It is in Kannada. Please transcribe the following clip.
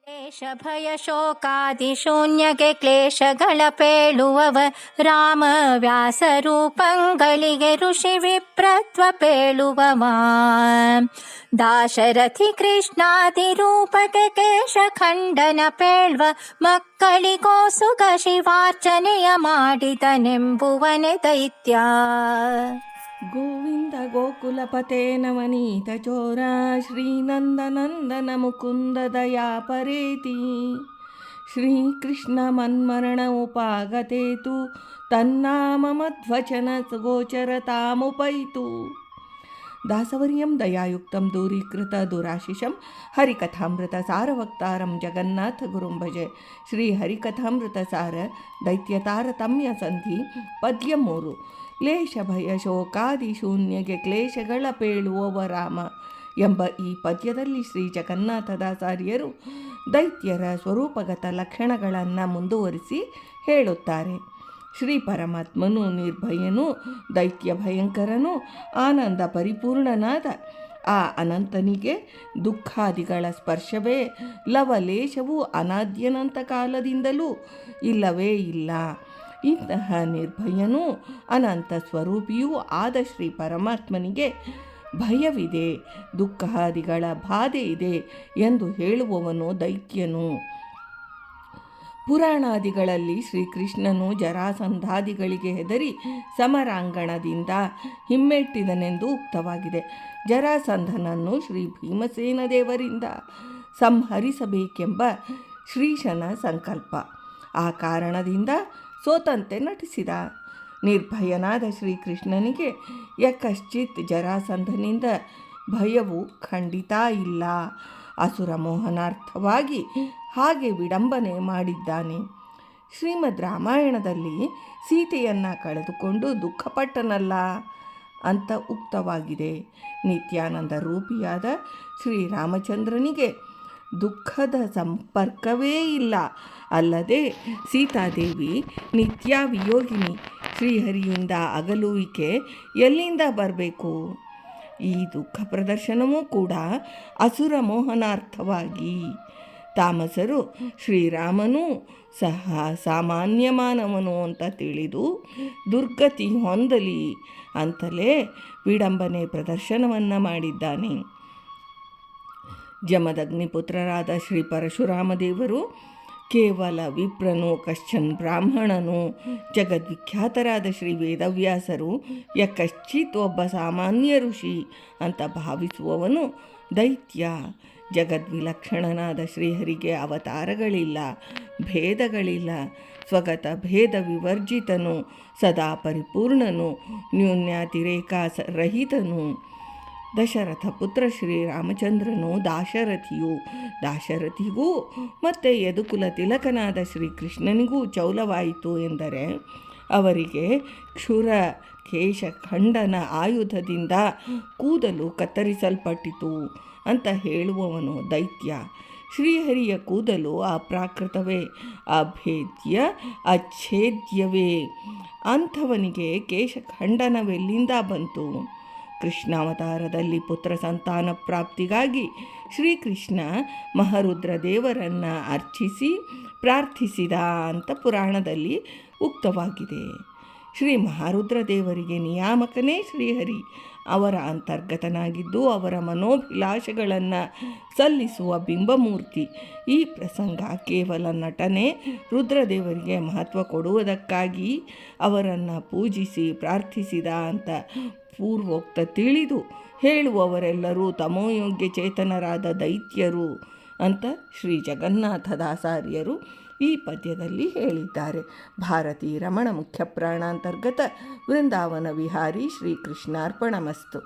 ಕ್ಲೇಶ ಭಯ ಶೋಕಾದಿ ಶೂನ್ಯಗೆ ಕ್ಲೇಶಗಳ ಪೇಳುವವ ರಾಮ ವ್ಯಾಸ ರೂಪಂಗಳಿಗೆ ಋಷಿ ವಿಪ್ರತ್ವ ಪೇಳುವವ ದಾಶರಥಿ ಕೃಷ್ಣಾದಿ ರೂಪಕ್ಕೆ ಕೇಶ ಖಂಡನ ಪೇಳ್ವ ಮಕ್ಕಳಿಗೋ ಸುಖ ಶಿವಾರ್ಚನೆಯ ಮಾಡಿದನೆಂಬುವನೆ ದೈತ್ಯ. ಗೋವಿಂದ ಗೋಕುಲಪತೆ ನವನೀತ ಚೋರ ಶ್ರೀನಂದನಂದನ ಮುಕುಂದ ದಯಾಪರೇತಿ ಶ್ರೀಕೃಷ್ಣ ಮನ್ಮರಣ ಉಪಾಗತೇತು ತನ್ನಾಮ ಮಧ್ವಚನ ಗೋಚರತಾಮುಪೈತು. ದಾಸವರ್ಯಂ ದಯಾಯುಕ್ತಂ ದೂರೀಕೃತ ದುರಾಶಿಷಂ ಹರಿಕಥಾಮೃತ ಸಾರವಕ್ತಾರಂ ಜಗನ್ನಾಥ ಗುರುಂ ಭಜೆ. ಶ್ರೀ ಹರಿಕಥಾಮೃತ ಸಾರ ದೈತ್ಯ ತಾರತಮ್ಯ ಸಂಧಿ ಪದ್ಯ 3. ಕ್ಲೇಶ ಭಯ ಶೋಕಾದಿ ಶೂನ್ಯಗೆ ಕ್ಲೇಶಗಳ ಪೇಳುವವ ರಾಮ ಎಂಬ ಈ ಪದ್ಯದಲ್ಲಿ ಶ್ರೀ ಜಗನ್ನಾಥದಾಚಾರ್ಯರು ದೈತ್ಯರ ಸ್ವರೂಪಗತ ಲಕ್ಷಣಗಳನ್ನು ಮುಂದುವರಿಸಿ ಹೇಳುತ್ತಾರೆ. ಶ್ರೀ ಪರಮಾತ್ಮನು ನಿರ್ಭಯನೂ ದೈತ್ಯ ಭಯಂಕರನೂ ಆನಂದ ಪರಿಪೂರ್ಣನಾದ ಆ ಅನಂತನಿಗೆ ದುಃಖಾದಿಗಳ ಸ್ಪರ್ಶವೇ ಲವಲೇಶವೂ ಅನಾದ್ಯನಂತ ಕಾಲದಿಂದಲೂ ಇಲ್ಲವೇ ಇಲ್ಲ. ಇಂತಹ ನಿರ್ಭಯನೂ ಅನಂತ ಸ್ವರೂಪಿಯೂ ಆದ ಶ್ರೀ ಪರಮಾತ್ಮನಿಗೆ ಭಯವಿದೆ, ದುಃಖಾದಿಗಳ ಬಾಧೆ ಇದೆ ಎಂದು ಹೇಳುವವನು ದೈತ್ಯನು. ಪುರಾಣಾದಿಗಳಲ್ಲಿ ಶ್ರೀಕೃಷ್ಣನು ಜರಾಸಂಧಾದಿಗಳಿಗೆ ಹೆದರಿ ಸಮರಾಂಗಣದಿಂದ ಹಿಮ್ಮೆಟ್ಟಿದನೆಂದು ಉಕ್ತವಾಗಿದೆ. ಜರಾಸಂಧನನ್ನು ಶ್ರೀ ಭೀಮಸೇನ ದೇವರಿಂದ ಸಂಹರಿಸಬೇಕೆಂಬ ಶ್ರೀಶನ ಸಂಕಲ್ಪ. ಆ ಕಾರಣದಿಂದ ಸೋತಂತೆ ನಟಿಸಿದ. ನಿರ್ಭಯನಾದ ಶ್ರೀಕೃಷ್ಣನಿಗೆ ಯಕಶ್ಚಿತ್ ಜರಾಸಂಧನಿಂದ ಭಯವು ಖಂಡಿತ ಇಲ್ಲ. ಅಸುರ ಮೋಹನಾರ್ಥವಾಗಿ ಹಾಗೆ ವಿಡಂಬನೆ ಮಾಡಿದ್ದಾನೆ. ಶ್ರೀಮದ್ ರಾಮಾಯಣದಲ್ಲಿ ಸೀತೆಯನ್ನು ಕಳೆದುಕೊಂಡು ದುಃಖಪಟ್ಟನಲ್ಲ ಅಂತ ಉಕ್ತವಾಗಿದೆ. ನಿತ್ಯಾನಂದ ರೂಪಿಯಾದ ಶ್ರೀರಾಮಚಂದ್ರನಿಗೆ ದುಃಖದ ಸಂಪರ್ಕವೇ ಇಲ್ಲ. ಅಲ್ಲದೆ ಸೀತಾದೇವಿ ನಿತ್ಯಾವಿಯೋಗಿನಿ. ಶ್ರೀಹರಿಯಿಂದ ಅಗಲುವಿಕೆ ಎಲ್ಲಿಂದ ಬರಬೇಕು? ಈ ದುಃಖ ಪ್ರದರ್ಶನವೂ ಕೂಡ ಅಸುರ ಮೋಹನಾರ್ಥವಾಗಿ. ತಾಮಸರು ಶ್ರೀರಾಮನೂ ಸಹ ಸಾಮಾನ್ಯ ಮಾನವನು ಅಂತ ತಿಳಿದು ದುರ್ಗತಿ ಹೊಂದಲಿ ಅಂತಲೇ ವಿಡಂಬನೆ ಪ್ರದರ್ಶನವನ್ನು ಮಾಡಿದ್ದಾನೆ. ಜಮದಗ್ನಿಪುತ್ರರಾದ ಶ್ರೀ ಪರಶುರಾಮದೇವರು ಕೇವಲ ವಿಪ್ರನು, ಕಶ್ಚನ್ ಬ್ರಾಹ್ಮಣನು, ಜಗದ್ವಿಖ್ಯಾತರಾದ ಶ್ರೀ ವೇದವ್ಯಾಸರು ಯಕಶ್ಚಿತ್ ಒಬ್ಬ ಸಾಮಾನ್ಯ ಋಷಿ ಅಂತ ಭಾವಿಸುವವನು ದೈತ್ಯ. ಜಗದ್ವಿಲಕ್ಷಣನಾದ ಶ್ರೀಹರಿಗೆ ಅವತಾರಗಳಿಲ್ಲ, ಭೇದಗಳಿಲ್ಲ. ಸ್ವಗತ ಭೇದ ವಿವರ್ಜಿತನು, ಸದಾ ಪರಿಪೂರ್ಣನು, ನ್ಯೂನ್ಯಾತಿರೇಕ ರಹಿತನು. ದಶರಥ ಪುತ್ರ ಶ್ರೀರಾಮಚಂದ್ರನು ದಾಶರಥಿಯು. ದಾಶರಥಿಗೂ ಮತ್ತು ಯದುಕುಲ ತಿಲಕನಾದ ಶ್ರೀಕೃಷ್ಣನಿಗೂ ಚೌಲವಾಯಿತು ಎಂದರೆ ಅವರಿಗೆ ಕ್ಷುರ ಕೇಶ ಖಂಡನ ಆಯುಧದಿಂದ ಕೂದಲು ಕತ್ತರಿಸಲ್ಪಟ್ಟಿತು ಅಂತ ಹೇಳುವವನು ದೈತ್ಯ. ಶ್ರೀಹರಿಯ ಕೂದಲು ಅಪ್ರಾಕೃತವೇ, ಅಭೇದ್ಯ, ಅಚ್ಛೇದ್ಯವೇ. ಅಂಥವನಿಗೆ ಕೇಶಖಂಡನವೆಲ್ಲಿಂದ ಬಂತು? ಕೃಷ್ಣಾವತಾರದಲ್ಲಿ ಪುತ್ರ ಸಂತಾನ ಪ್ರಾಪ್ತಿಗಾಗಿ ಶ್ರೀಕೃಷ್ಣ ಮಹಾರುದ್ರ ದೇವರನ್ನು ಅರ್ಚಿಸಿ ಪ್ರಾರ್ಥಿಸಿದ ಅಂತ ಪುರಾಣದಲ್ಲಿ ಉಕ್ತವಾಗಿದೆ. ಶ್ರೀ ಮಹಾರುದ್ರ ದೇವರಿಗೆ ನಿಯಾಮಕನೇ ಶ್ರೀಹರಿ. ಅವರ ಅಂತರ್ಗತನಾಗಿದ್ದು ಅವರ ಮನೋಭಿಲಾಷೆಗಳನ್ನು ಸಲ್ಲಿಸುವ ಬಿಂಬಮೂರ್ತಿ. ಈ ಪ್ರಸಂಗ ಕೇವಲ ನಟನೆ. ರುದ್ರದೇವರಿಗೆ ಮಹತ್ವ ಕೊಡುವುದಕ್ಕಾಗಿ ಅವರನ್ನು ಪೂಜಿಸಿ ಪ್ರಾರ್ಥಿಸಿದ ಅಂತ ಪೂರ್ವೋಕ್ತ ತಿಳಿದು ಹೇಳುವವರೆಲ್ಲರೂ ತಮೋಯೋಗ್ಯ ಚೇತನರಾದ ದೈತ್ಯರು ಅಂತ ಶ್ರೀ ಜಗನ್ನಾಥದಾಚಾರ್ಯರು ಈ ಪದ್ಯದಲ್ಲಿ ಹೇಳಿದ್ದಾರೆ. ಭಾರತೀ ರಮಣ ಮುಖ್ಯ ಪ್ರಾಣಾಂತರ್ಗತ ವೃಂದಾವನ ವಿಹಾರಿ ಶ್ರೀಕೃಷ್ಣಾರ್ಪಣಮಸ್ತು.